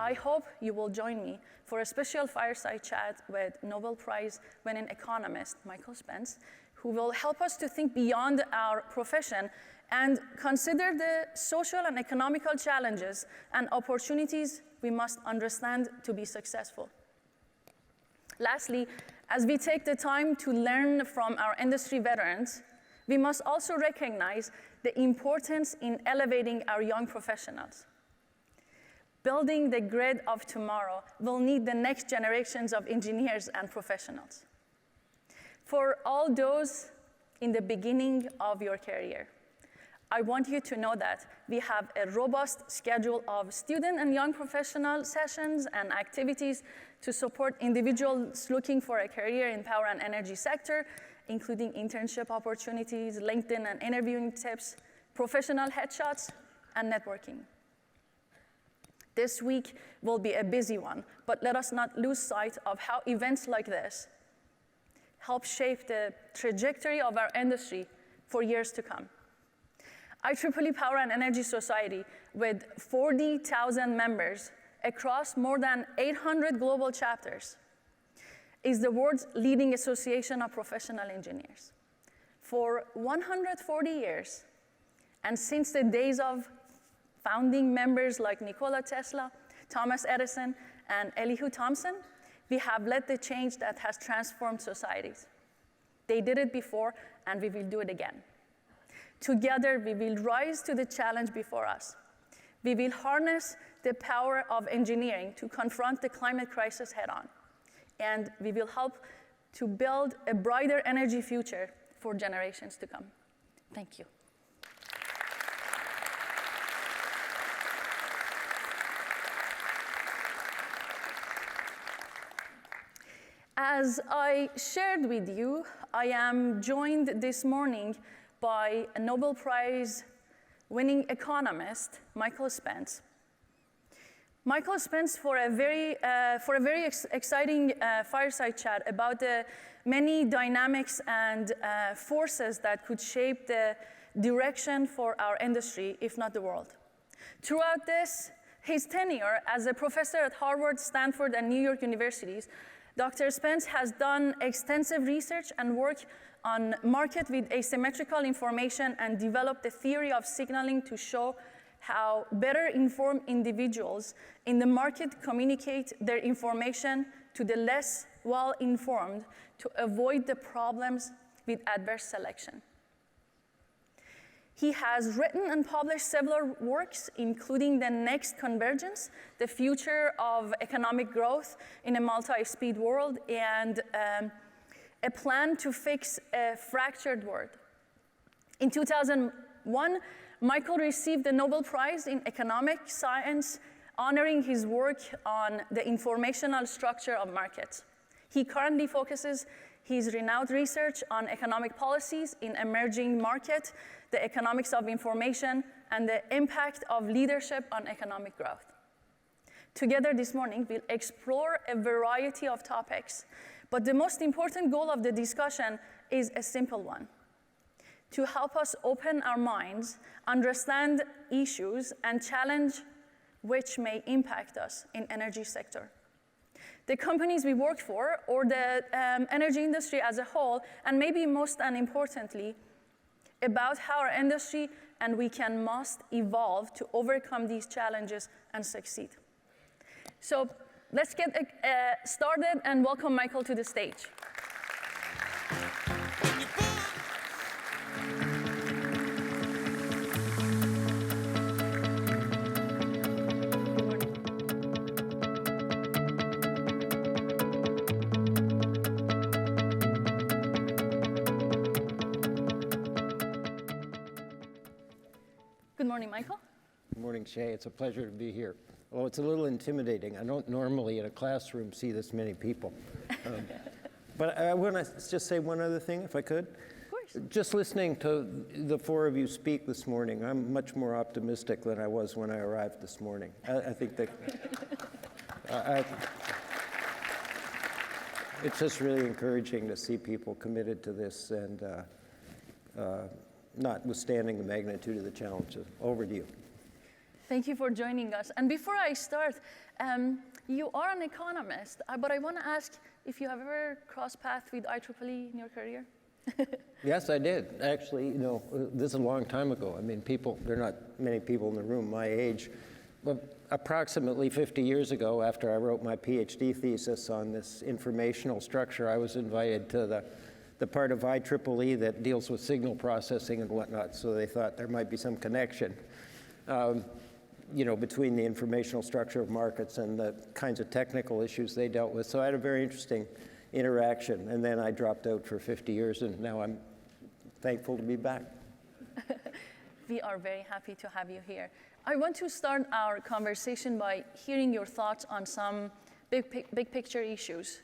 I hope you will join me for a special fireside chat with Nobel Prize-winning economist Michael Spence, who will help us to think beyond our profession and consider the social and economical challenges and opportunities we must understand to be successful. Lastly, as we take the time to learn from our industry veterans, we must also recognize the importance in elevating our young professionals. Building the grid of tomorrow will need the next generations of engineers and professionals. For all those in the beginning of your career, I want you to know that we have a robust schedule of student and young professional sessions and activities to support individuals looking for a career in power and energy sector, including internship opportunities, LinkedIn and interviewing tips, professional headshots, and networking. This week will be a busy one, but let us not lose sight of how events like this help shape the trajectory of our industry for years to come. IEEE Power and Energy Society, with 40,000 members across more than 800 global chapters, is the world's leading association of professional engineers. For 140 years, and since the days of founding members like Nikola Tesla, Thomas Edison, and Elihu Thomson, we have led the change that has transformed societies. They did it before, and we will do it again. Together, we will rise to the challenge before us. We will harness the power of engineering to confront the climate crisis head-on, and we will help to build a brighter energy future for generations to come. Thank you. As I shared with you, I am joined this morning by a Nobel Prize-winning economist, Michael Spence. Michael Spence for a very exciting fireside chat about the many dynamics and forces that could shape the direction for our industry, if not the world. Throughout his tenure as a professor at Harvard, Stanford, and New York universities, Dr. Spence has done extensive research and work on market with asymmetrical information and developed the theory of signaling to show how better informed individuals in the market communicate their information to the less well-informed to avoid the problems with adverse selection. He has written and published several works, including The Next Convergence, The Future of Economic Growth in a Multi-Speed World, and A Plan to Fix a Fractured World. In 2001, Michael received the Nobel Prize in Economic Science, honoring his work on the informational structure of markets. He currently focuses his renowned research on economic policies in emerging markets, the economics of information, and the impact of leadership on economic growth. Together this morning, we'll explore a variety of topics, but the most important goal of the discussion is a simple one: to help us open our minds, understand issues, and challenge which may impact us in energy sector. The companies we work for, or the energy industry as a whole, and maybe most and importantly, about how our industry and we must evolve to overcome these challenges and succeed. So let's get started and welcome Michael to the stage. Good morning, Michael. Good morning, Shay. It's a pleasure to be here. Although it's a little intimidating. I don't normally in a classroom see this many people. But I want to just say one other thing, if I could. Of course. Just listening to the four of you speak this morning, I'm much more optimistic than I was when I arrived this morning. I think that it's just really encouraging to see people committed to this and notwithstanding the magnitude of the challenges. Over to you. Thank you for joining us. And before I start, you are an economist, but I want to ask if you have ever crossed paths with IEEE in your career? Yes, I did. Actually, you know, this is a long time ago. I mean, there are not many people in the room my age. But approximately 50 years ago, after I wrote my PhD thesis on this informational structure, I was invited to the part of IEEE that deals with signal processing and whatnot, so they thought there might be some connection, you know, between the informational structure of markets and the kinds of technical issues they dealt with. So I had a very interesting interaction, and then I dropped out for 50 years, and now I'm thankful to be back. We are very happy to have you here. I want to start our conversation by hearing your thoughts on some big picture issues.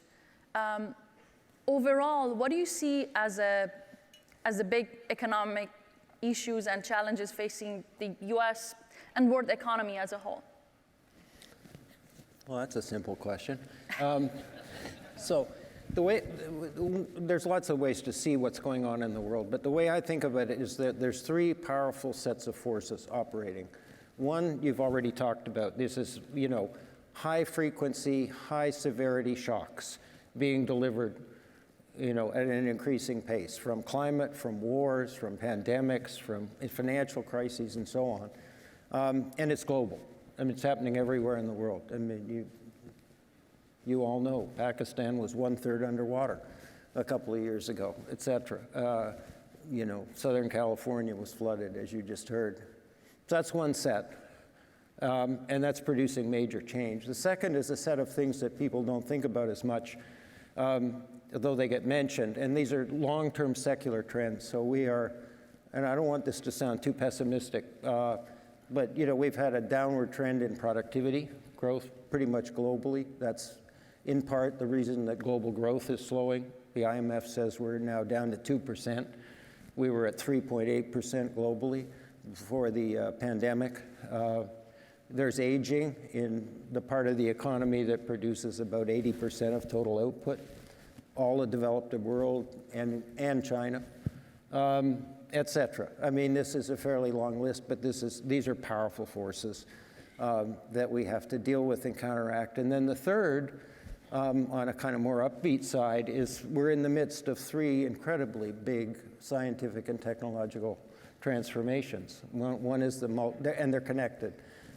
Overall, what do you see as the big economic issues and challenges facing the US and world economy as a whole? Well, that's a simple question. So there's lots of ways to see what's going on in the world, but the way I think of it is that there's three powerful sets of forces operating. One, you've already talked about. This is, you know, high frequency, high severity shocks being delivered, you know, at an increasing pace from climate, from wars, from pandemics, from financial crises, and so on. And it's global. I mean, it's happening everywhere in the world. I mean, you all know Pakistan was 1/3 underwater a couple of years ago, et cetera. You know, Southern California was flooded, as you just heard. So that's one set, and that's producing major change. The second is a set of things that people don't think about as much, though they get mentioned, and these are long-term secular trends. So we are, and I don't want this to sound too pessimistic, but you know, we've had a downward trend in productivity growth pretty much globally. That's in part the reason that global growth is slowing. The IMF says we're now down to 2%. We were at 3.8% globally before the pandemic. There's aging in the part of the economy that produces about 80% of total output, all the developed world and China, et cetera. I mean, this is a fairly long list, but these are powerful forces that we have to deal with and counteract. And then the third, on a kind of more upbeat side, is we're in the midst of three incredibly big scientific and technological transformations. One is and they're connected.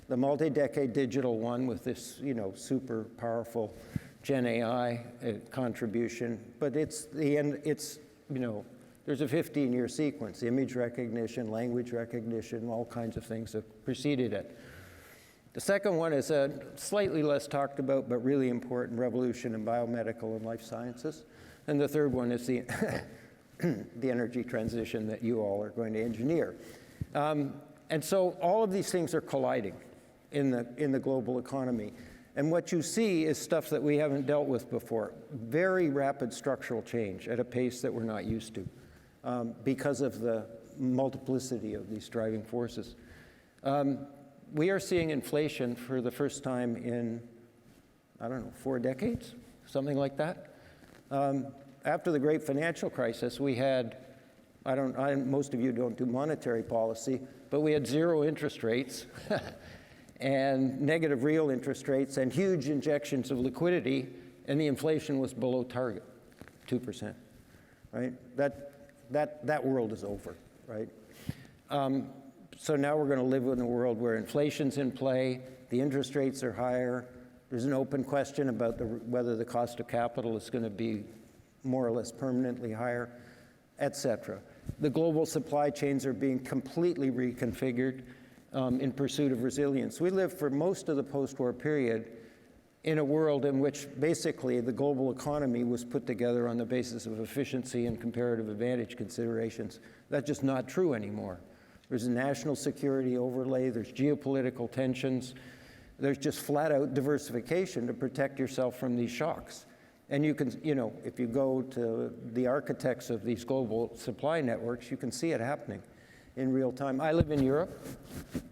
The multi-decade digital one with this, you know, super powerful Gen AI contribution, but it's the end. It's, you know, there's a 15-year sequence: image recognition, language recognition, all kinds of things have preceded it. The second one is a slightly less talked about but really important revolution in biomedical and life sciences, and the third one is the the energy transition that you all are going to engineer. And so all of these things are colliding in the global economy. And what you see is stuff that we haven't dealt with before. Very rapid structural change at a pace that we're not used to because of the multiplicity of these driving forces. We are seeing inflation for the first time in, I don't know, 4 decades, something like that. After the great financial crisis, we had, most of you don't do monetary policy, but we had 0 interest rates and negative real interest rates and huge injections of liquidity, and the inflation was below target, 2%, right? That world is over, right? So now we're going to live in a world where inflation's in play, the interest rates are higher, there's an open question about whether the cost of capital is going to be more or less permanently higher, et cetera. The global supply chains are being completely reconfigured in pursuit of resilience. We lived for most of the post-war period in a world in which basically the global economy was put together on the basis of efficiency and comparative advantage considerations. That's just not true anymore. There's a national security overlay, there's geopolitical tensions, there's just flat out diversification to protect yourself from these shocks. And you can, you know, if you go to the architects of these global supply networks, you can see it happening in real time. I live in Europe.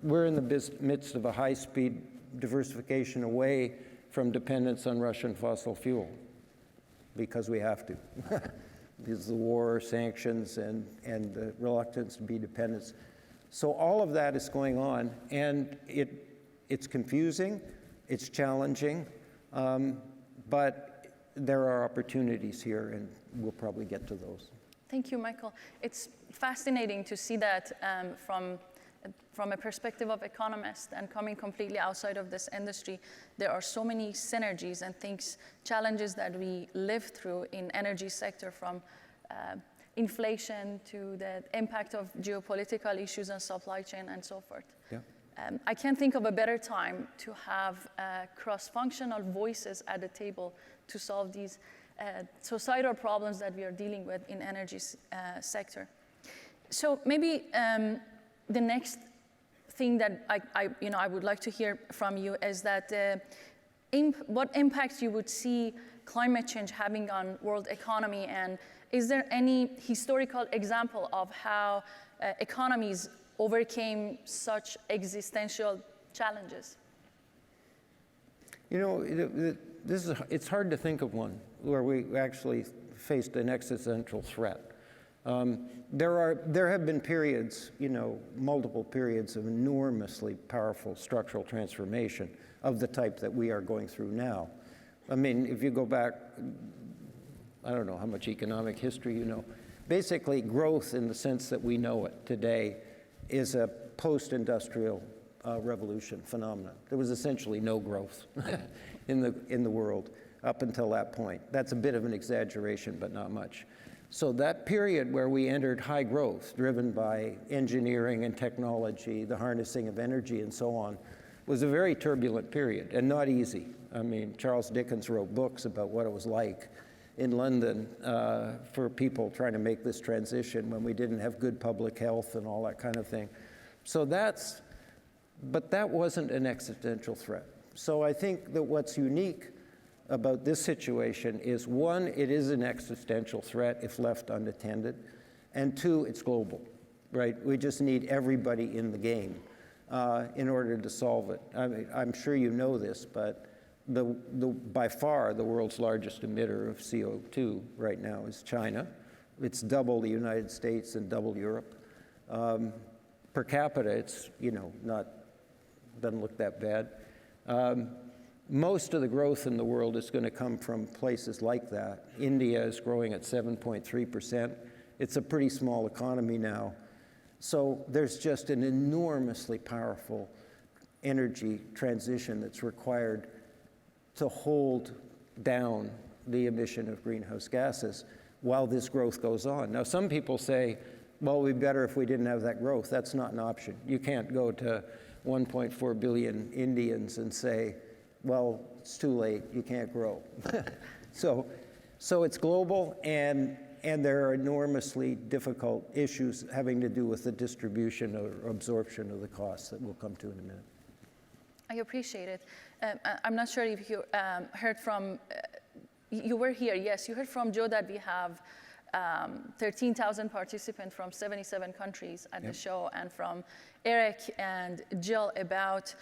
We're in the midst of a high-speed diversification away from dependence on Russian fossil fuel because we have to. Because of the war, sanctions, and the reluctance to be dependent. So all of that is going on, and it it's confusing, it's challenging, but there are opportunities here, and we'll probably get to those. Thank you, Michael. It's fascinating to see that from a perspective of economists and coming completely outside of this industry, there are so many synergies and things, challenges that we live through in energy sector, from inflation to the impact of geopolitical issues and supply chain and so forth. Yeah. I can't think of a better time to have cross-functional voices at the table to solve these societal problems that we are dealing with in energy sector. So maybe the next thing that I would like to hear from you is that what impact you would see climate change having on world economy, and is there any historical example of how economies overcame such existential challenges? You know, it's hard to think of one where we actually faced an existential threat. There have been periods, you know, multiple periods of enormously powerful structural transformation of the type that we are going through now. I mean, if you go back, I don't know how much economic history you know. Basically, growth in the sense that we know it today is a post-industrial revolution phenomenon. There was essentially no growth in the world up until that point. That's a bit of an exaggeration, but not much. So that period where we entered high growth, driven by engineering and technology, the harnessing of energy and so on, was a very turbulent period and not easy. I mean, Charles Dickens wrote books about what it was like in London for people trying to make this transition when we didn't have good public health and all that kind of thing. So but that wasn't an existential threat. So I think that what's unique about this situation is, one, it is an existential threat if left unattended, and two, it's global, right? We just need everybody in the game in order to solve it. I mean, I'm sure you know this, but by far the world's largest emitter of CO2 right now is China. It's double the United States and double Europe. Per capita, it's, you know, doesn't look that bad. Most of the growth in the world is going to come from places like that. India is growing at 7.3%. It's a pretty small economy now. So there's just an enormously powerful energy transition that's required to hold down the emission of greenhouse gases while this growth goes on. Now, some people say, well, we'd be better if we didn't have that growth. That's not an option. You can't go to 1.4 billion Indians and say, well, it's too late, you can't grow. So it's global, and there are enormously difficult issues having to do with the distribution or absorption of the costs that we'll come to in a minute. I appreciate it. I'm not sure if you heard from, you were here, yes, you heard from Joe that we have 13,000 participants from 77 countries at the show, and from Eric and Jill about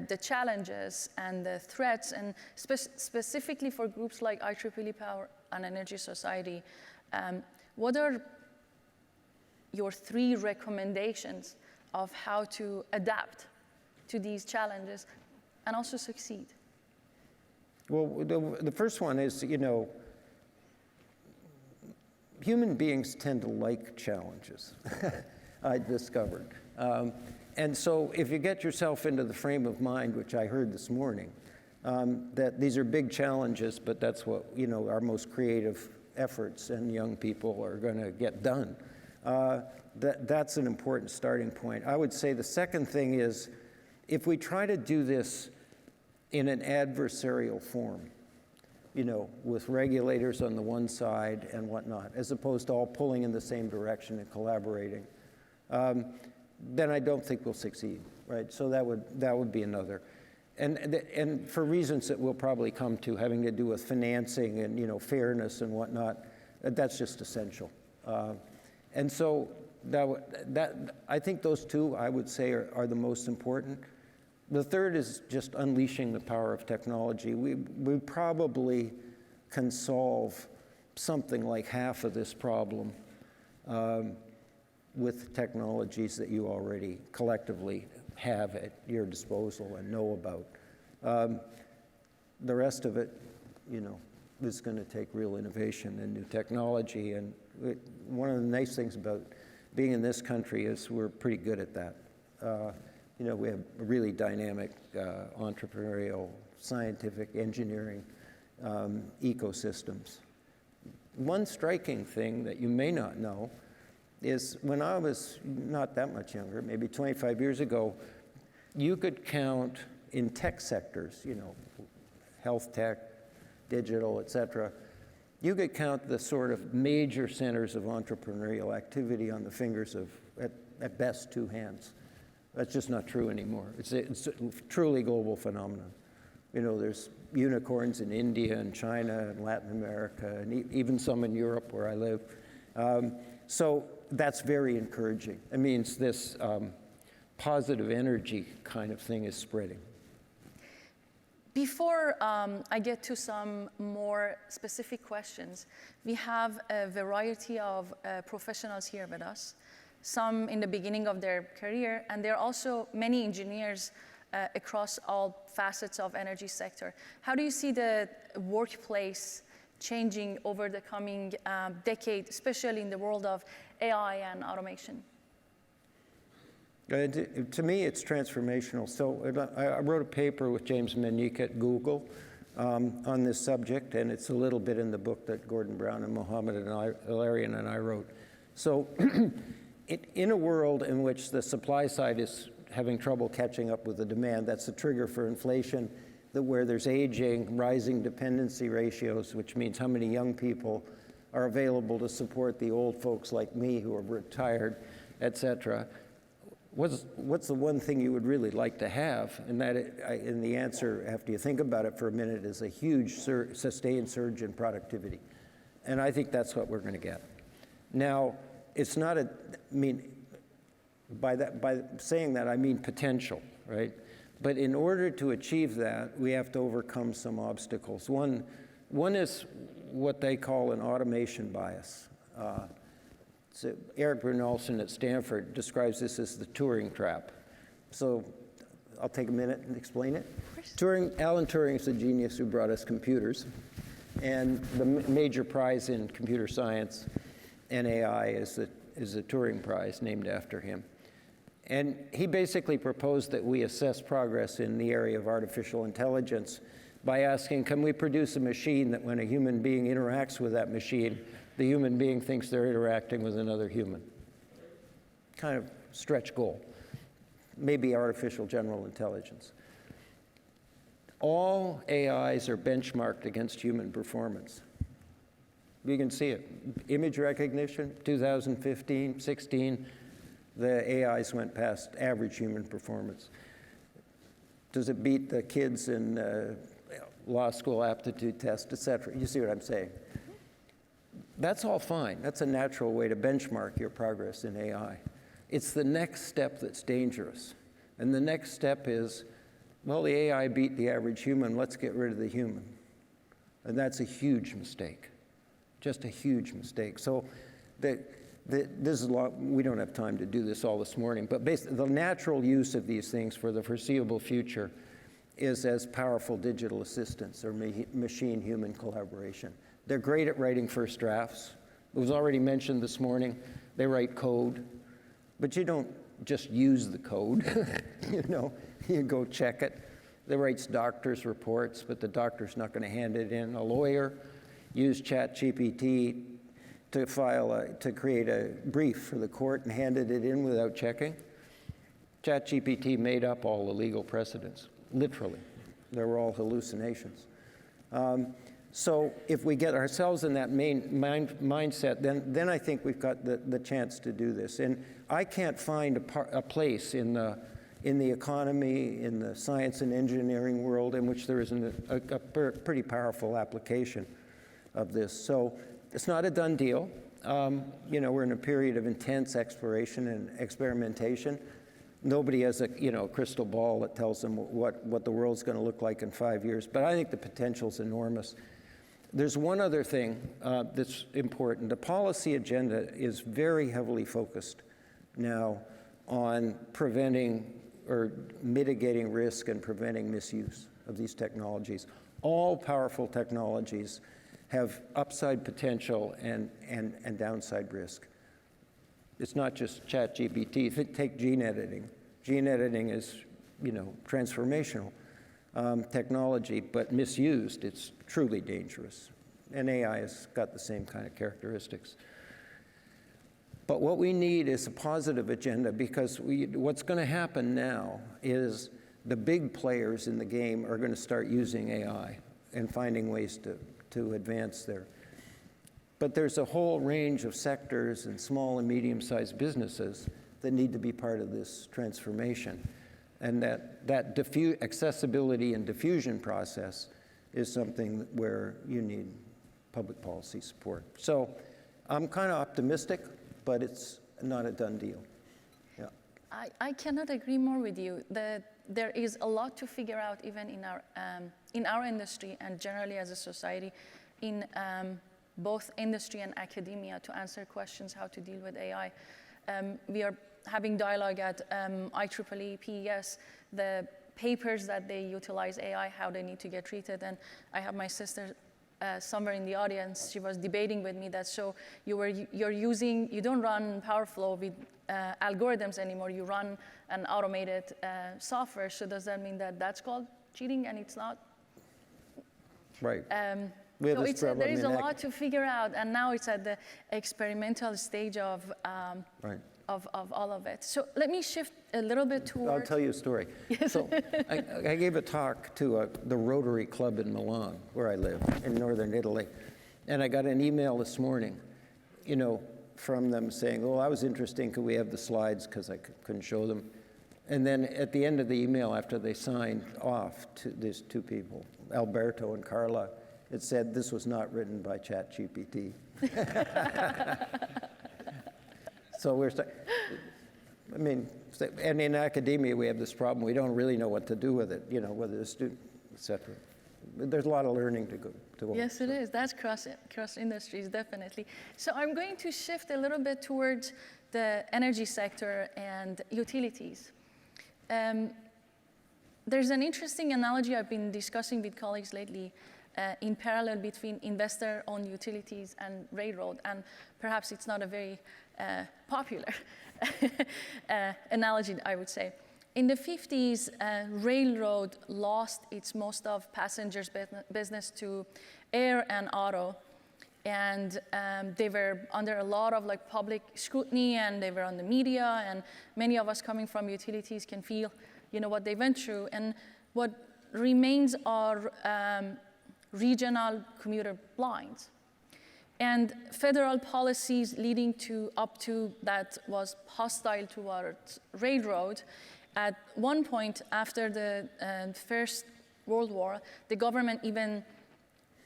the challenges and the threats, and specifically for groups like IEEE Power and Energy Society. What are your 3 recommendations of how to adapt to these challenges and also succeed? Well, the first one is, you know, human beings tend to like challenges, I discovered. And so if you get yourself into the frame of mind, which I heard this morning, that these are big challenges, but that's what, you know, our most creative efforts and young people are going to get done. That's an important starting point. I would say the second thing is, if we try to do this in an adversarial form, you know, with regulators on the one side and whatnot, as opposed to all pulling in the same direction and collaborating, then I don't think we'll succeed, right? So that would be another. And for reasons that we'll probably come to, having to do with financing and, you know, fairness and whatnot, that's just essential. And so I think those 2, I would say, are the most important. The third is just unleashing the power of technology. We probably can solve something like half of this problem with technologies that you already collectively have at your disposal and know about. The rest of it, is going to take real innovation and new technology. And one of the nice things about being in this country is we're pretty good at that. We have really dynamic, entrepreneurial, scientific, engineering ecosystems. One striking thing that you may not know is when I was not that much younger, maybe 25 years ago, you could count in tech sectors, health tech, digital, et cetera, you could count the sort of major centers of entrepreneurial activity on the fingers of, at best, 2 hands. That's just not true anymore. It's a truly global phenomenon. There's unicorns in India and China and Latin America, and even some in Europe where I live. So that's very encouraging. It means this positive energy kind of thing is spreading. Before I get to some more specific questions, we have a variety of professionals here with us, some in the beginning of their career, and there are also many engineers across all facets of energy sector. How do you see the workplace changing over the coming decade, especially in the world of AI and automation? To me, it's transformational. So I wrote a paper with James Menique at Google on this subject, and it's a little bit in the book that Gordon Brown and Mohammed and Ilarian and I wrote. So in a world in which the supply side is having trouble catching up with the demand, that's the trigger for inflation, where there's aging, rising dependency ratios, which means how many young people are available to support the old folks like me who are retired, et cetera. What's the one thing you would really like to have? And the answer, after you think about it for a minute, is a huge sustained surge in productivity. And I think that's what we're going to get. Now, it's not by saying that, I mean potential, right? But in order to achieve that, we have to overcome some obstacles. One is what they call an automation bias. So Eric Brynjolfsson at Stanford describes this as the Turing trap. So I'll take a minute and explain it. Alan Turing is the genius who brought us computers. And the major prize in computer science and AI is the Turing Prize, named after him. And he basically proposed that we assess progress in the area of artificial intelligence by asking, can we produce a machine that when a human being interacts with that machine, the human being thinks they're interacting with another human? Kind of stretch goal. Maybe artificial general intelligence. All AIs are benchmarked against human performance. You can see it. Image recognition, 2015, 16, the AIs went past average human performance. Does it beat the kids in law school aptitude test, et cetera? You see what I'm saying? That's all fine. That's a natural way to benchmark your progress in AI. It's the next step that's dangerous. And the next step is, well, the AI beat the average human, let's get rid of the human. And that's a huge mistake, just a huge mistake. So this is a lot, we don't have time to do this all this morning, but basically the natural use of these things for the foreseeable future is as powerful digital assistants or machine-human collaboration. They're great at writing first drafts. It was already mentioned this morning, they write code, but you don't just use the code, you go check it. They write doctor's reports, but the doctor's not gonna hand it in. A lawyer used ChatGPT to create a brief for the court and handed it in without checking. ChatGPT made up all the legal precedents, literally. They were all hallucinations. So if we get ourselves in that mindset, then I think we've got the chance to do this. And I can't find a place in the economy, in the science and engineering world in which there isn't a pretty powerful application of this. So it's not a done deal. We're in a period of intense exploration and experimentation. Nobody has a crystal ball that tells them what the world's going to look like in 5 years, but I think the potential's enormous. There's one other thing that's important. The policy agenda is very heavily focused now on preventing or mitigating risk and preventing misuse of these technologies. All powerful technologies have upside potential and downside risk. It's not just ChatGPT. Take gene editing. Gene editing is, transformational technology, but misused, it's truly dangerous. And AI has got the same kind of characteristics. But what we need is a positive agenda, because what's going to happen now is the big players in the game are going to start using AI and finding ways to advance there. But there's a whole range of sectors and small and medium-sized businesses that need to be part of this transformation. And that accessibility and diffusion process is something where you need public policy support. So I'm kind of optimistic, but it's not a done deal. Yeah. I cannot agree more with you. There is a lot to figure out even in our industry and generally as a society, in both industry and academia, to answer questions how to deal with AI. We are having dialogue at IEEE, PES, the papers that they utilize AI, how they need to get treated. And I have my sister somewhere in the audience. She was debating with me that, so you don't run PowerFlow with algorithms anymore. You run an automated software. So does that mean that that's called cheating and it's not? Right. So there is a lot to figure out, and now it's at the experimental stage of all of it. So let me shift a little bit towards... I'll tell you a story. Yes. So I gave a talk to the Rotary Club in Milan, where I live, in northern Italy. And I got an email this morning, from them saying, oh, that was interesting, could we have the slides, because I couldn't show them. And then at the end of the email, after they signed off to these two people, Alberto and Carla, it said this was not written by ChatGPT. So and in academia, we have this problem. We don't really know what to do with it, whether the student, et cetera. There's a lot of learning to go on. Yes, it is. That's cross industries, definitely. So I'm going to shift a little bit towards the energy sector and utilities. There's an interesting analogy I've been discussing with colleagues lately in parallel between investor-owned utilities and railroad, and perhaps it's not a very popular analogy, I would say. In the 50s, railroad lost its most of passengers' business to air and auto, and they were under a lot of public scrutiny, and they were on the media, and many of us coming from utilities can feel, what they went through. And what remains are regional commuter lines. And federal policies leading up to that was hostile towards railroad. At one point after the First World War, the government even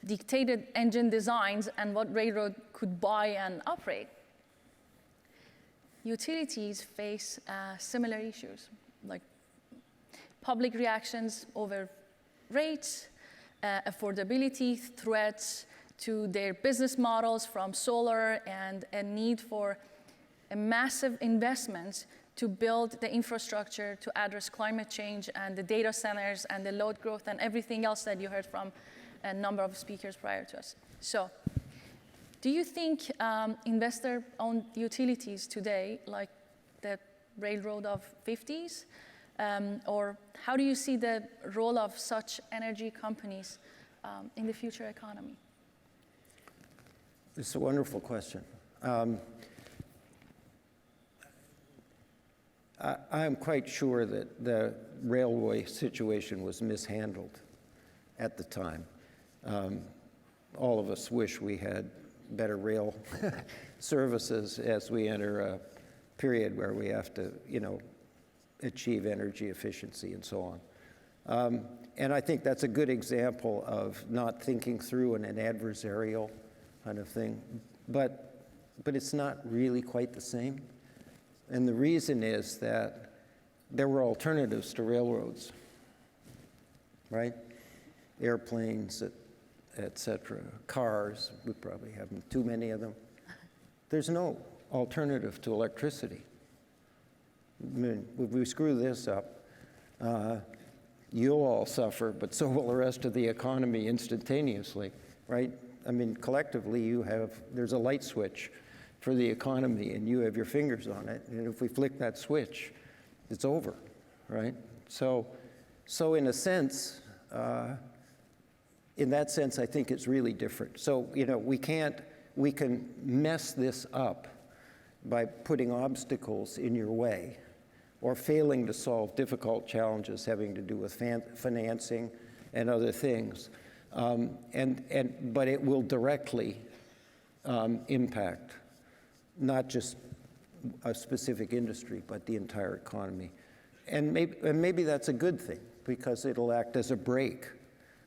dictated engine designs and what railroad could buy and operate. Utilities face similar issues, like public reactions over rates, affordability, threats to their business models from solar, and a need for a massive investments to build the infrastructure to address climate change and the data centers and the load growth and everything else that you heard from a number of speakers prior to us. So do you think investor-owned utilities today, like the railroad of 50s, or how do you see the role of such energy companies in the future economy? It's a wonderful question. I'm quite sure that the railway situation was mishandled at the time. All of us wish we had better rail services as we enter a period where we have to, achieve energy efficiency and so on. And I think that's a good example of not thinking through in an adversarial kind of thing. But it's not really quite the same. And the reason is that there were alternatives to railroads, right? Airplanes, et cetera, cars, we probably have too many of them. There's no alternative to electricity. I mean, if we screw this up, you'll all suffer, but so will the rest of the economy instantaneously, right? I mean, collectively, there's a light switch for the economy, and you have your fingers on it, and if we flick that switch, it's over, right? So in a sense, in that sense, I think it's really different. So, we can mess this up by putting obstacles in your way or failing to solve difficult challenges having to do with financing and other things. But it will directly impact not just a specific industry, but the entire economy. And maybe that's a good thing, because it'll act as a brake,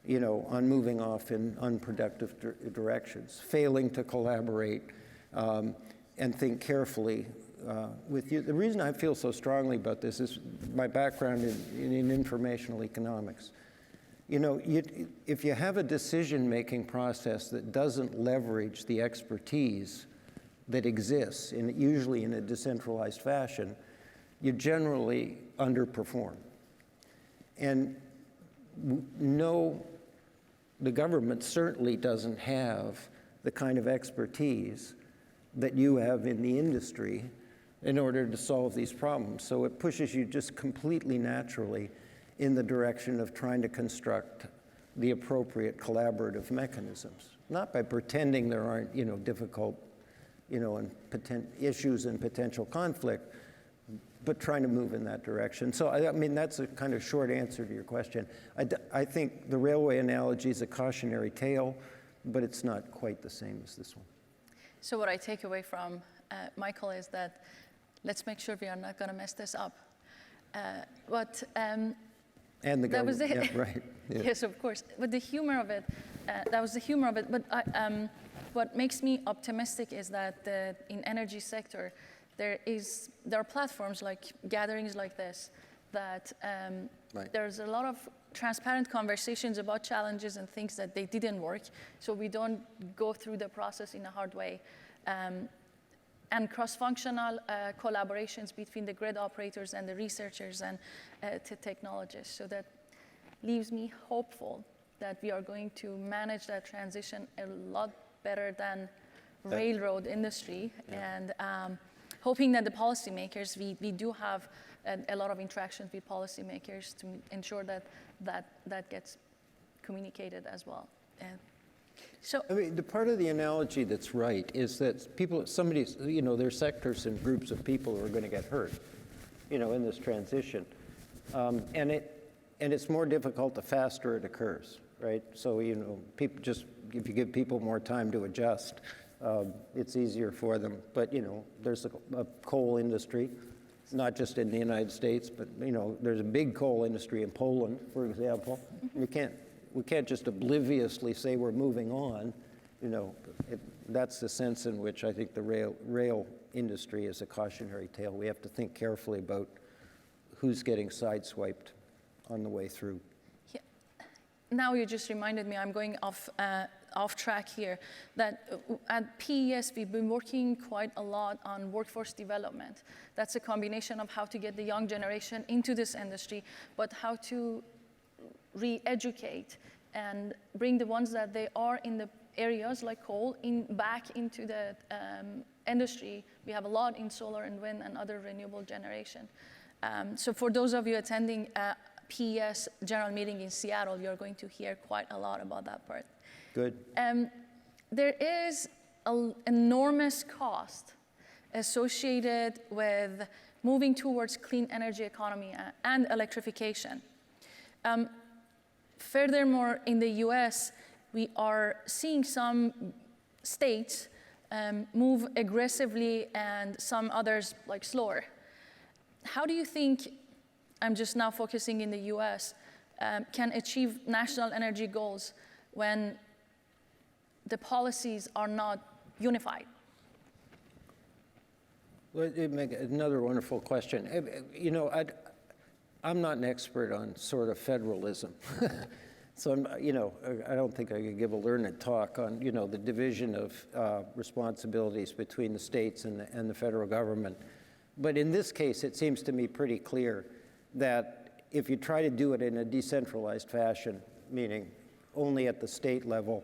on moving off in unproductive directions, failing to collaborate and think carefully with you. The reason I feel so strongly about this is my background in informational economics. If you have a decision-making process that doesn't leverage the expertise that exists, usually in a decentralized fashion, you generally underperform. And the government certainly doesn't have the kind of expertise that you have in the industry in order to solve these problems. So it pushes you just completely naturally in the direction of trying to construct the appropriate collaborative mechanisms, not by pretending there aren't, difficult, and issues and potential conflict, but trying to move in that direction. So, I mean, that's a kind of short answer to your question. I think the railway analogy is a cautionary tale, but it's not quite the same as this one. So what I take away from Michael is that let's make sure we are not going to mess this up. And the government, yeah, right. Yeah. Yes, of course. But the humor of it, that was the humor of it. But what makes me optimistic is that in energy sector, there are platforms like gatherings like this that right. There's a lot of transparent conversations about challenges and things that they didn't work, so we don't go through the process in a hard way. And cross-functional collaborations between the grid operators and the researchers and technologists. So that leaves me hopeful that we are going to manage that transition a lot better than railroad industry. Yeah. And hoping that the policymakers, we do have a lot of interactions with policymakers to ensure that gets communicated as well. And so, I mean, the part of the analogy that's right is that there's sectors and groups of people who are going to get hurt, in this transition. And it's more difficult the faster it occurs, right? So, people if you give people more time to adjust, it's easier for them. But, there's a coal industry, not just in the United States, but, there's a big coal industry in Poland, for example. We can't just obliviously say we're moving on. That's the sense in which I think the rail industry is a cautionary tale. We have to think carefully about who's getting sideswiped on the way through. Yeah. Now you just reminded me, I'm going off track here, that at PES we've been working quite a lot on workforce development. That's a combination of how to get the young generation into this industry, but how to re-educate and bring the ones that they are in the areas like coal back into the industry. We have a lot in solar and wind and other renewable generation. So for those of you attending PES general meeting in Seattle, you're going to hear quite a lot about that part. Good. There is an enormous cost associated with moving towards clean energy economy and electrification. Furthermore, in the US, we are seeing some states move aggressively and some others like slower. How do you think, I'm just now focusing in the US, can achieve national energy goals when the policies are not unified? Well, another wonderful question. I'm not an expert on sort of federalism. So, I don't think I could give a learned talk on, the division of responsibilities between the states and the federal government. But in this case, it seems to me pretty clear that if you try to do it in a decentralized fashion, meaning only at the state level,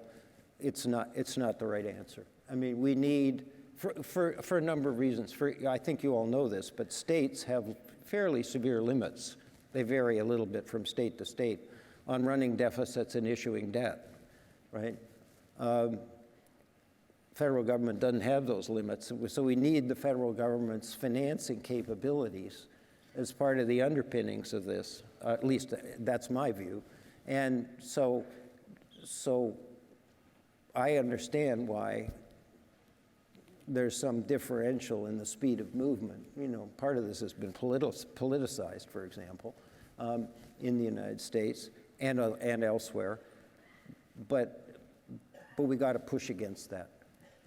it's not the right answer. I mean, we need, for a number of reasons, I think you all know this, but states have fairly severe limits. They vary a little bit from state to state on running deficits and issuing debt, right? Federal government doesn't have those limits, so we need the federal government's financing capabilities as part of the underpinnings of this. At least that's my view. And so I understand why there's some differential in the speed of movement. You know, part of this has been politicized, for example, in the United States and elsewhere. But we got to push against that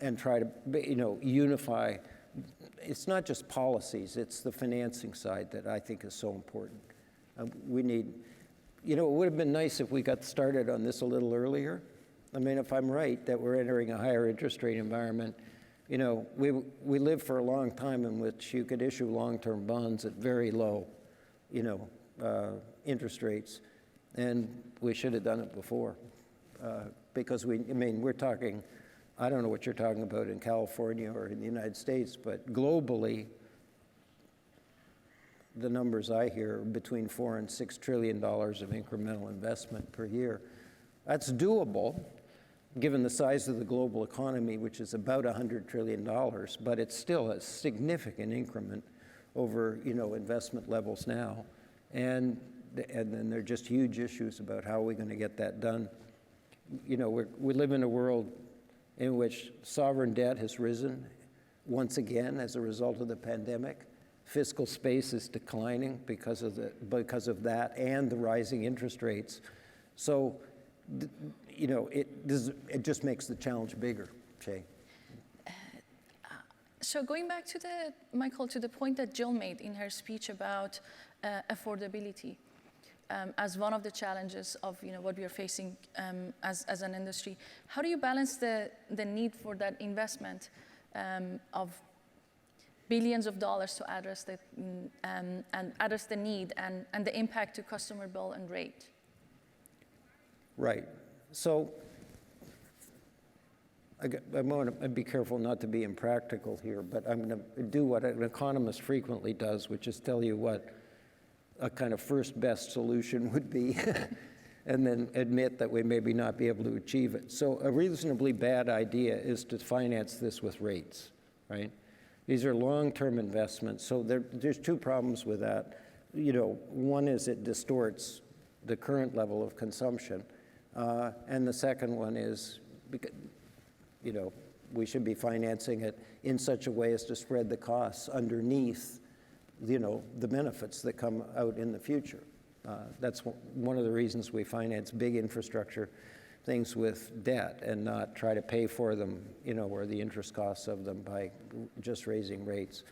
and try to, you know, unify. It's not just policies, it's the financing side that I think is so important. We need, you know, it would have been nice if we got started on this a little earlier. I mean, if I'm right that we're entering a higher interest rate environment, you know, we lived for a long time in which you could issue long-term bonds at very low, you know, interest rates, and we should have done it before. Because we're talking, I don't know what you're talking about in California or in the United States, but globally, the numbers I hear are between $4 and $6 trillion of incremental investment per year. That's doable, given the size of the global economy, which is about $100 trillion, but it's still a significant increment over, you know, investment levels now. And then there are just huge issues about how we're going to get that done. You know, we live in a world in which sovereign debt has risen once again as a result of the pandemic. Fiscal space is declining because of that and the rising interest rates. So, you know, it just makes the challenge bigger, Shay. So going back to Michael, to the point that Jill made in her speech about affordability as one of the challenges of, you know, what we are facing as an industry, how do you balance the need for that investment of billions of dollars to address and address the need and the impact to customer bill and rate? Right. So I want to be careful not to be impractical here, but I'm going to do what an economist frequently does, which is tell you what a kind of first best solution would be, and then admit that we maybe not be able to achieve it. So a reasonably bad idea is to finance this with rates, right? These are long-term investments, so there's two problems with that. You know, one is it distorts the current level of consumption, and the second one is, you know, we should be financing it in such a way as to spread the costs underneath, you know, the benefits that come out in the future. That's one of the reasons we finance big infrastructure things with debt and not try to pay for them, you know, or the interest costs of them by just raising rates.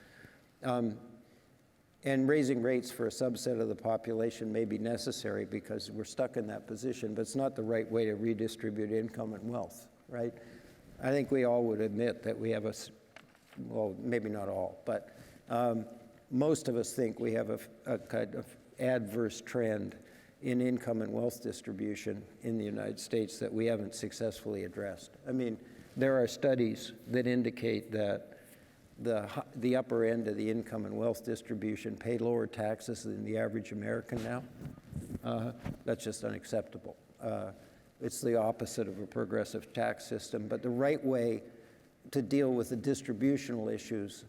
And raising rates for a subset of the population may be necessary because we're stuck in that position, but it's not the right way to redistribute income and wealth, right? I think we all would admit that we have well, maybe not all, but most of us think we have a kind of adverse trend in income and wealth distribution in the United States that we haven't successfully addressed. I mean, there are studies that indicate that the upper end of the income and wealth distribution pay lower taxes than the average American now. That's just unacceptable. It's the opposite of a progressive tax system, but the right way to deal with the distributional issues,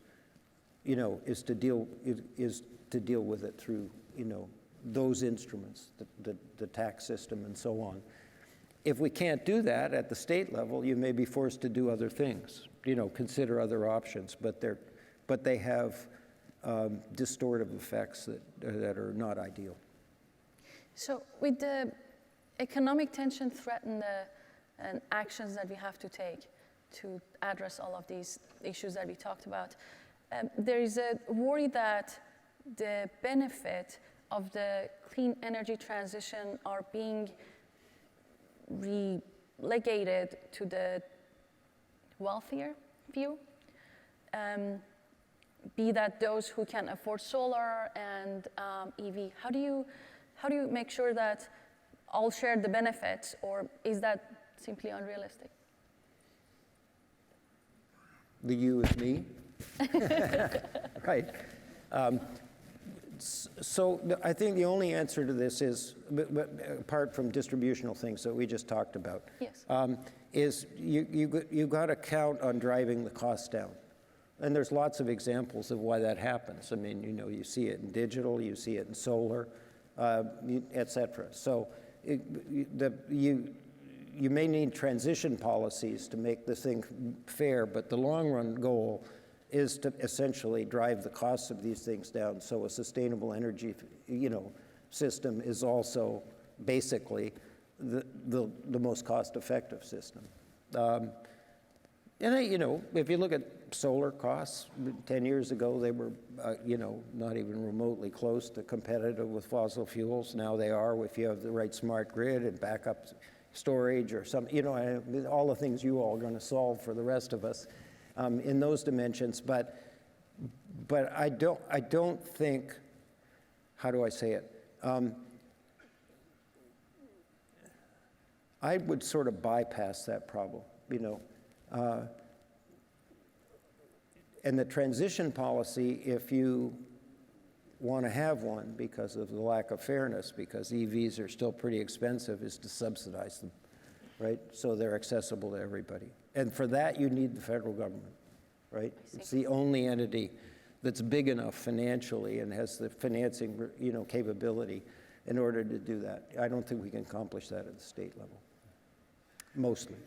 you know, is to deal with it through, you know, those instruments, the tax system and so on. If we can't do that at the state level, you may be forced to do other things, you know, consider other options, but they have distortive effects that are not ideal. So with the economic tension threaten the actions that we have to take to address all of these issues that we talked about, there is a worry that the benefit of the clean energy transition are being relegated to the wealthier few, be that those who can afford solar and EV. how do you make sure that all share the benefits, or is that simply unrealistic? The you is me? Right. I think the only answer to this is, apart from distributional things that we just talked about, Yes. is you got to count on driving the cost down. And there's lots of examples of why that happens. I mean, you see it in digital, you see it in solar, et cetera. So you may need transition policies to make this thing fair, but the long-run goal is to essentially drive the costs of these things down, so a sustainable energy, system is also basically the most cost-effective system. If you look at solar costs, 10 years ago they were, not even remotely close to competitive with fossil fuels. Now they are, if you have the right smart grid and backup storage or something, all the things you all are going to solve for the rest of us in those dimensions. But I don't think, how do I say it? I would sort of bypass that problem, and the transition policy, if you want to have one because of the lack of fairness, because EVs are still pretty expensive, is to subsidize them, right? So they're accessible to everybody. And for that, you need the federal government, right? It's the only entity that's big enough financially and has the financing, capability in order to do that. I don't think we can accomplish that at the state level, mostly.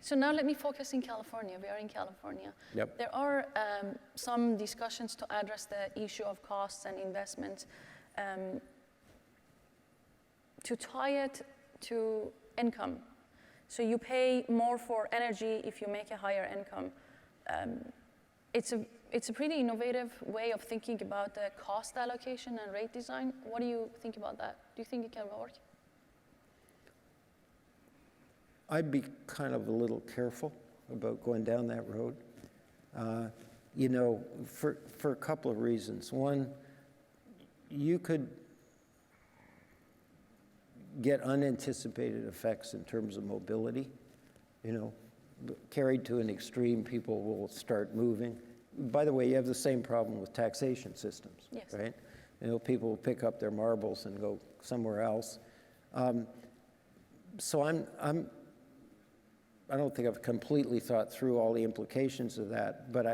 So now let me focus in California. We are in California. Yep. There are some discussions to address the issue of costs and investments, to tie it to income. So you pay more for energy if you make a higher income. It's a pretty innovative way of thinking about the cost allocation and rate design. What do you think about that? Do you think it can work? I'd be kind of a little careful about going down that road, for a couple of reasons. One, you could get unanticipated effects in terms of mobility. Carried to an extreme, people will start moving. By the way, you have the same problem with taxation systems, yes. Right? People will pick up their marbles and go somewhere else. So I don't think I've completely thought through all the implications of that, but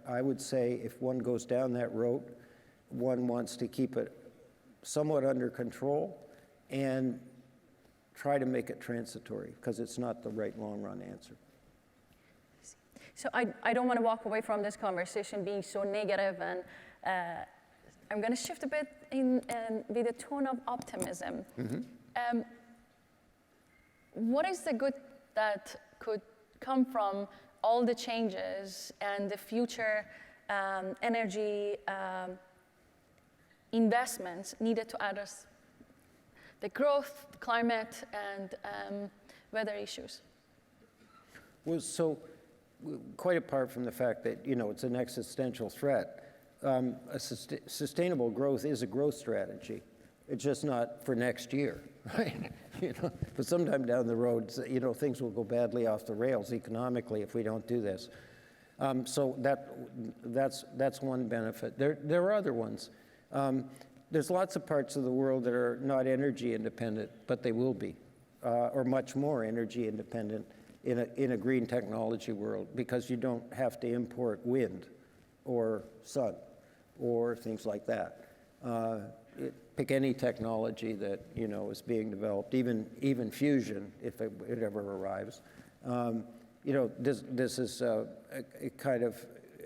I would say if one goes down that road, one wants to keep it somewhat under control and try to make it transitory, because it's not the right long-run answer. So I don't want to walk away from this conversation being so negative, and I'm going to shift a bit with a tone of optimism. Mm-hmm. What is the good that could come from all the changes and the future energy investments needed to address the growth, climate, and weather issues? Well, so quite apart from the fact that, it's an existential threat, sustainable growth is a growth strategy. It's just not for next year, right? But sometime down the road, things will go badly off the rails economically if we don't do this. So that's one benefit. There are other ones. There's lots of parts of the world that are not energy independent, but they will be, or much more energy independent in a green technology world, because you don't have to import wind or sun or things like that. Pick any technology that is being developed, even fusion, if it ever arrives. This is a kind of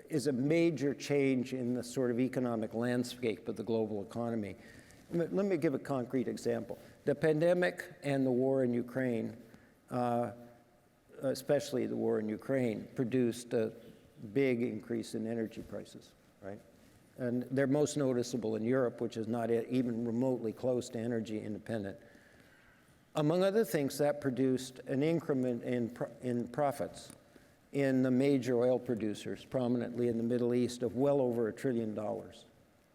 is a major change in the sort of economic landscape of the global economy. Let me give a concrete example. The pandemic and the war in Ukraine, especially the war in Ukraine, produced a big increase in energy prices, right? And they're most noticeable in Europe, which is not even remotely close to energy independent. Among other things, that produced an increment in profits in the major oil producers, prominently in the Middle East, of well over $1 trillion.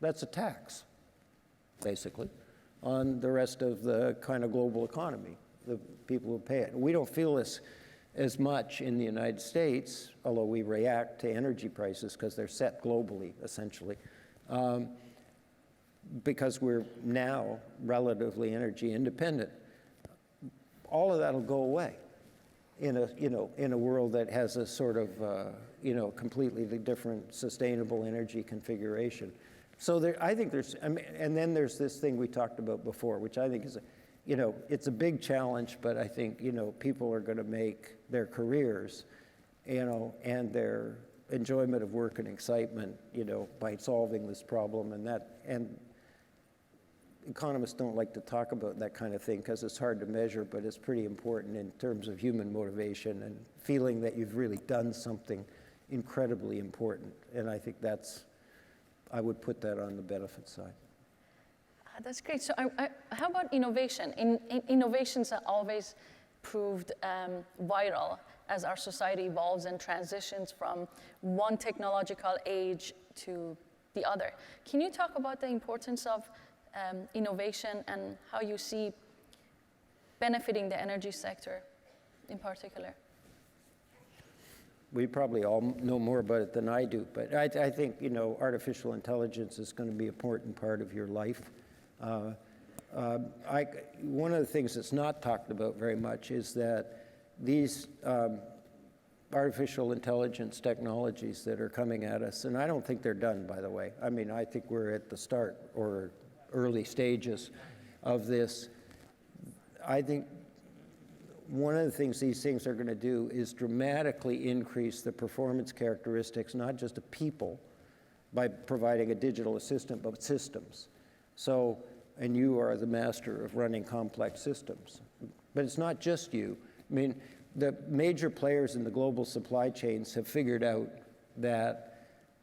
That's a tax, basically, on the rest of the kind of global economy, the people who pay it. We don't feel this as much in the United States, although we react to energy prices because they're set globally, essentially, because we're now relatively energy independent. All of that will go away in a world that has a sort of completely different sustainable energy configuration. So I think there's, and then there's this thing we talked about before, which I think is, it's a big challenge, but I think, people are going to make their careers, and their enjoyment of work and excitement, by solving this problem. And economists don't like to talk about that kind of thing because it's hard to measure, but it's pretty important in terms of human motivation and feeling that you've really done something incredibly important. And I think I would put that on the benefit side. That's great. So how about innovation? Innovations are always proved vital as our society evolves and transitions from one technological age to the other. Can you talk about the importance of innovation and how you see benefiting the energy sector in particular? We probably all know more about it than I do, but I think, artificial intelligence is going to be an important part of your life. One of the things that's not talked about very much is that these artificial intelligence technologies that are coming at us, and I don't think they're done, by the way. I mean, I think we're at the start or early stages of this. I think one of the things these things are going to do is dramatically increase the performance characteristics, not just of people, by providing a digital assistant, but systems. So, and you are the master of running complex systems. But it's not just you. I mean, the major players in the global supply chains have figured out that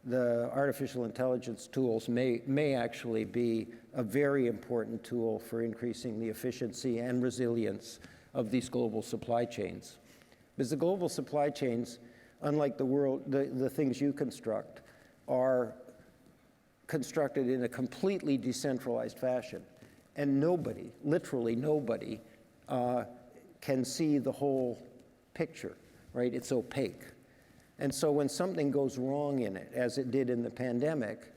the artificial intelligence tools may actually be a very important tool for increasing the efficiency and resilience of these global supply chains. Because the global supply chains, unlike the things you construct, are constructed in a completely decentralized fashion. And nobody, literally nobody, can see the whole picture, right? It's opaque. And so when something goes wrong in it, as it did in the pandemic,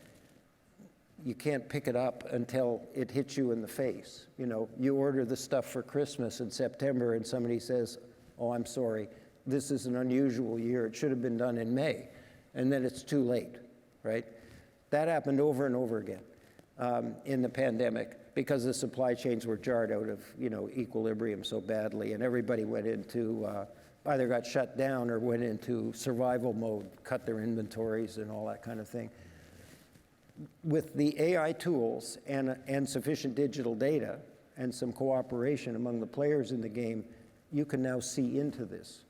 you can't pick it up until it hits you in the face. You order the stuff for Christmas in September and somebody says, oh, I'm sorry, this is an unusual year. It should have been done in May. And then it's too late, right? That happened over and over again in the pandemic because the supply chains were jarred out of equilibrium so badly, and everybody went into either got shut down or went into survival mode, cut their inventories and all that kind of thing. With the AI tools and sufficient digital data and some cooperation among the players in the game, you can now see into this.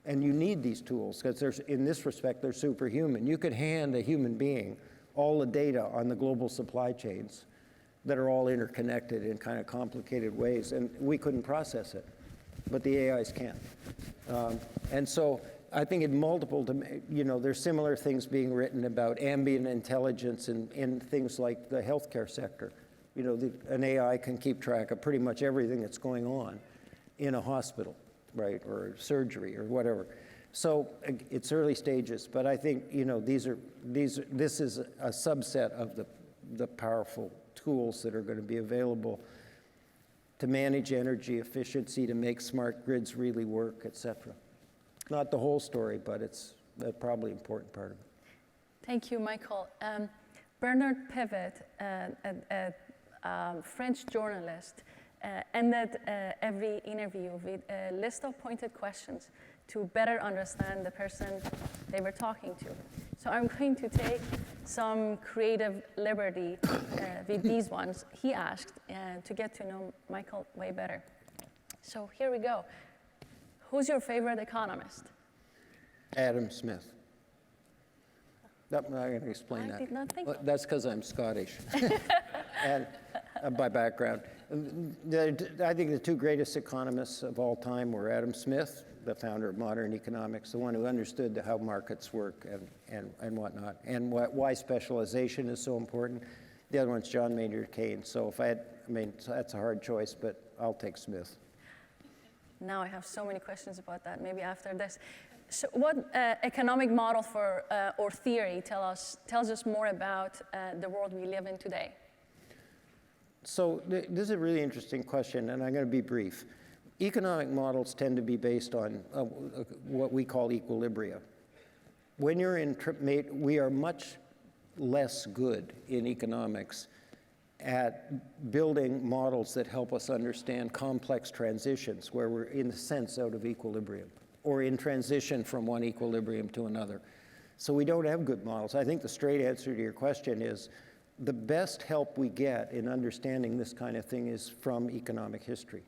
And you need these tools because in this respect, they're superhuman. You could hand a human being all the data on the global supply chains that are all interconnected in kind of complicated ways, and we couldn't process it, but the AIs can. And so I think in multiple, there's similar things being written about ambient intelligence in things like the healthcare sector. An AI can keep track of pretty much everything that's going on in a hospital, right, or surgery or whatever. So it's early stages, but I think this is a subset of the powerful tools that are going to be available to manage energy efficiency, to make smart grids really work, et cetera. Not the whole story, but it's probably an important part of it. Thank you, Michael. Bernard Pivot, a French journalist, ended every interview with a list of pointed questions to better understand the person they were talking to. So I'm going to take some creative liberty with these ones he asked to get to know Michael way better. So here we go. Who's your favorite economist? Adam Smith. I'm not going to explain that. I did not think so. That's because I'm Scottish and by background. I think the two greatest economists of all time were Adam Smith, the founder of modern economics, the one who understood how markets work and whatnot, and why specialization is so important, The other one's John Maynard Keynes. So if I had, I mean, so that's a hard choice, but I'll take Smith. Now I have so many questions about that, maybe after this. So what economic model or theory tells us more about the world we live in today? So this is a really interesting question, and I'm going to be brief. Economic models tend to be based on what we call equilibria. When you're in, we are much less good in economics at building models that help us understand complex transitions where we're in a sense out of equilibrium or in transition from one equilibrium to another. So we don't have good models. I think the straight answer to your question is the best help we get in understanding this kind of thing is from economic history,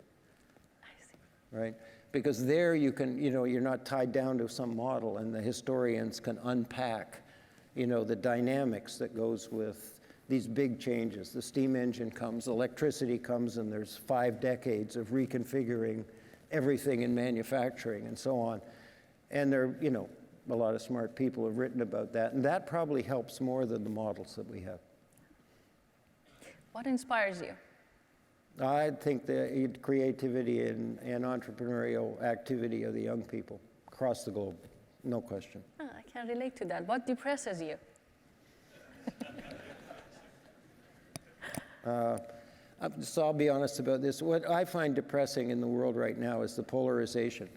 right? Because there you can, you're not tied down to some model, and the historians can unpack, the dynamics that goes with these big changes. The steam engine comes, electricity comes, and there's 5 decades of reconfiguring everything in manufacturing and so on. And there, a lot of smart people have written about that, and that probably helps more than the models that we have. What inspires you? I think the creativity and entrepreneurial activity of the young people across the globe, no question. I can relate to that. What depresses you? So I'll be honest about this. What I find depressing in the world right now is the polarization,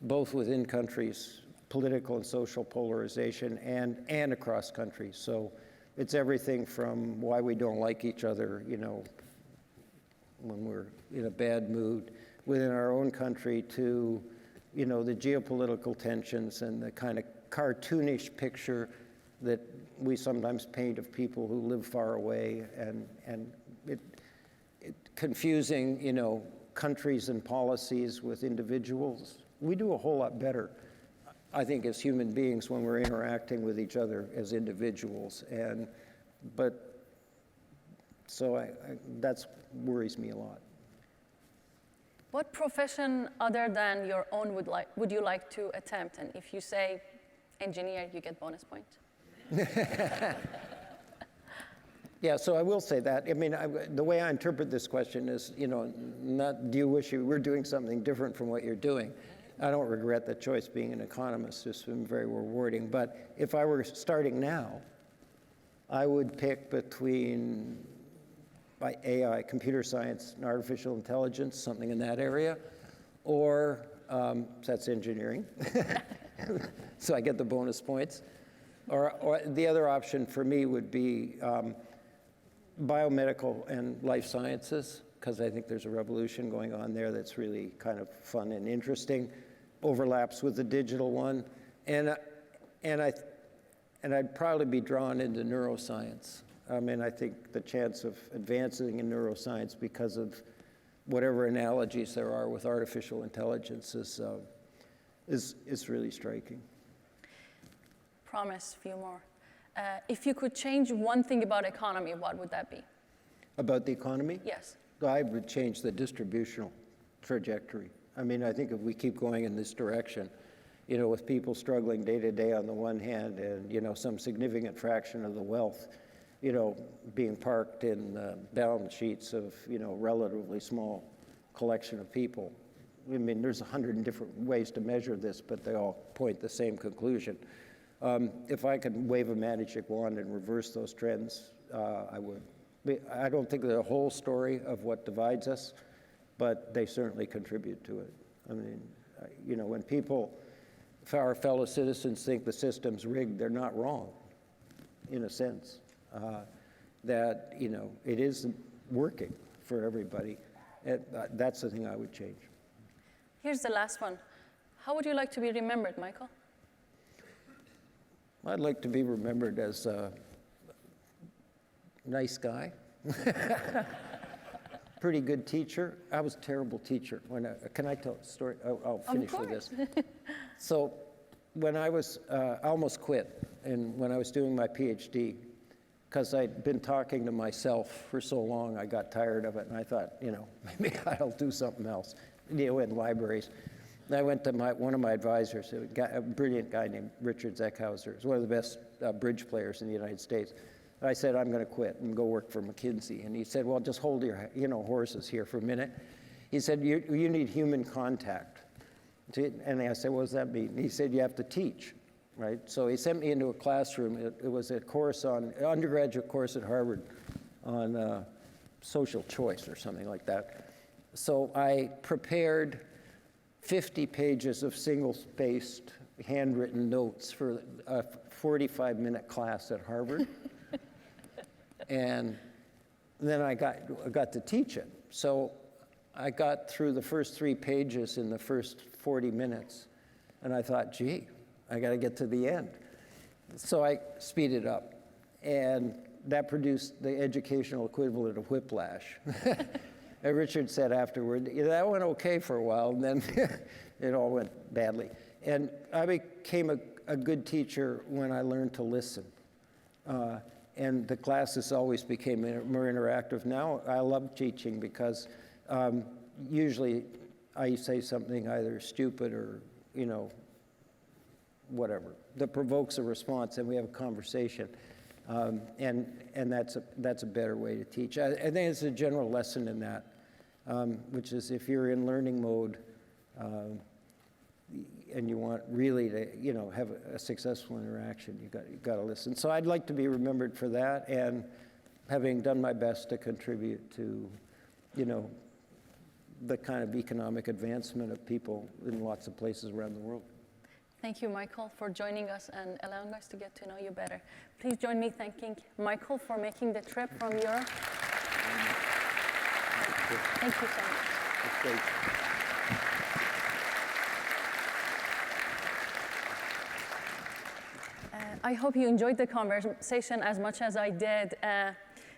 both within countries, political and social polarization, and across countries. So it's everything from why we don't like each other, when we're in a bad mood within our own country, to the geopolitical tensions and the kind of cartoonish picture that we sometimes paint of people who live far away, and it confusing countries and policies with individuals. We do a whole lot better, I think, as human beings when we're interacting with each other as individuals, so that worries me a lot. What profession other than your own would you like to attempt? And if you say engineer, you get bonus points. Yeah, so I will say that. I mean, the way I interpret this question is, not do you wish you were doing something different from what you're doing. I don't regret the choice. Being an economist has been very rewarding. But if I were starting now, I would pick between AI, computer science, and artificial intelligence, something in that area, or that's engineering. So I get the bonus points. Or the other option for me would be biomedical and life sciences, because I think there's a revolution going on there that's really kind of fun and interesting, overlaps with the digital one, and I'd probably be drawn into neuroscience. I mean, I think the chance of advancing in neuroscience because of whatever analogies there are with artificial intelligence is really striking. Promise, a few more. If you could change one thing about economy, what would that be? About the economy? Yes. I would change the distributional trajectory. I mean, I think if we keep going in this direction, with people struggling day to day on the one hand, and some significant fraction of the wealth, being parked in balance sheets of relatively small collection of people. I mean, there's 100 different ways to measure this, but they all point the same conclusion. If I could wave a magic wand and reverse those trends, I would. I don't think they're the whole story of what divides us, but they certainly contribute to it. I mean, when people, if our fellow citizens think the system's rigged, they're not wrong, in a sense. That, it is working for everybody. That's the thing I would change. Here's the last one. How would you like to be remembered, Michael? I'd like to be remembered as a nice guy, pretty good teacher. I was a terrible teacher. Can I tell a story? I'll finish with this. So when I was, I almost quit, and when I was doing my PhD, because I'd been talking to myself for so long, I got tired of it, and I thought, maybe I'll do something else, in libraries. And I went to one of my advisors, a brilliant guy named Richard Zeckhauser. He's one of the best bridge players in the United States. I said, I'm going to quit and go work for McKinsey. And he said, well, just hold your horses here for a minute. He said, you need human contact. And I said, what does that mean? And he said, you have to teach, right? So he sent me into a classroom. It was a course on, undergraduate course at Harvard on social choice or something like that. So I prepared 50 pages of single-spaced handwritten notes for a 45-minute class at Harvard. And then I got to teach it. So I got through the first 3 pages in the first 40 minutes, and I thought, gee, I got to get to the end. So I speeded up, and that produced the educational equivalent of whiplash. And Richard said afterward, yeah, that went okay for a while, and then it all went badly. And I became a good teacher when I learned to listen. And the classes always became more interactive. Now I love teaching because usually I say something either stupid or, whatever, that provokes a response, and we have a conversation. And that's a better way to teach. I think it's a general lesson in that, which is if you're in learning mode and you want really to have a successful interaction, you got to listen. So I'd like to be remembered for that, and having done my best to contribute to the kind of economic advancement of people in lots of places around the world. Thank you, Michael, for joining us and allowing us to get to know you better. Please join me thanking Michael for making the trip from Europe. Thank you so much. That's great. I hope you enjoyed the conversation as much as I did.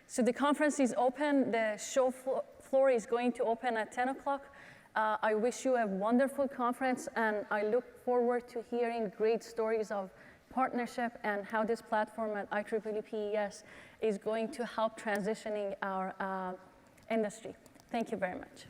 So the conference is open. The show floor is going to open at 10 o'clock. I wish you a wonderful conference, and I look forward to hearing great stories of partnership and how this platform at IEEE PES is going to help transitioning our industry. Thank you very much.